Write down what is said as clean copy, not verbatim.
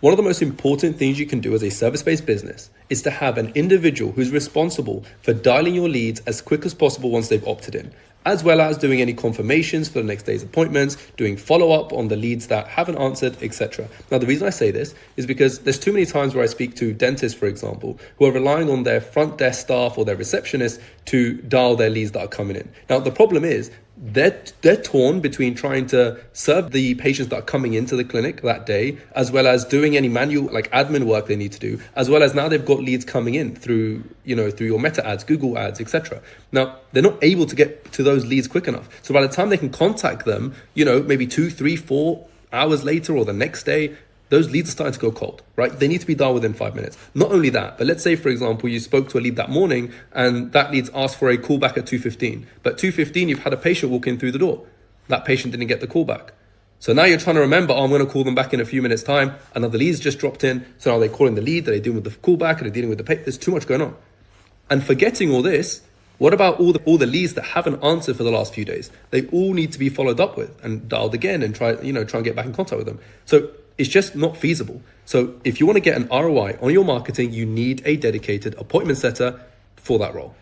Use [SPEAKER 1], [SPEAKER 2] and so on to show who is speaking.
[SPEAKER 1] One of the most important things you can do as a service-based business is to have an individual who's responsible for dialing your leads as quick as possible once they've opted in, as well as doing any confirmations for the next day's appointments, doing follow-up on the leads that haven't answered, etc. Now, the reason I say this is because there's too many times where I speak to dentists, for example, who are relying on their front desk staff or their receptionists to dial their leads that are coming in. Now, the problem is they're torn between trying to serve the patients that are coming into the clinic that day, as well as doing any manual like admin work they need to do, as well as now they've got leads coming in through your Meta ads, Google ads, etc. Now, they're not able to get to those leads quick enough. So by the time they can contact them, maybe 2, 3, 4 hours later or the next day, those leads are starting to go cold, right? They need to be dialed within 5 minutes. Not only that, but let's say, for example, you spoke to a lead that morning and that lead's asked for a callback at 2:15. But 2:15, you've had a patient walk in through the door. That patient didn't get the callback. So now you're trying to remember, I'm going to call them back in a few minutes' time. Another lead's just dropped in. So now are they calling the lead? Are they dealing with the callback? Are they dealing with the patient? There's too much going on. And forgetting all this, what about all the leads that haven't answered for the last few days? They all need to be followed up with and dialed again and try and get back in contact with them. So it's just not feasible. So if you want to get an ROI on your marketing, you need a dedicated appointment setter for that role.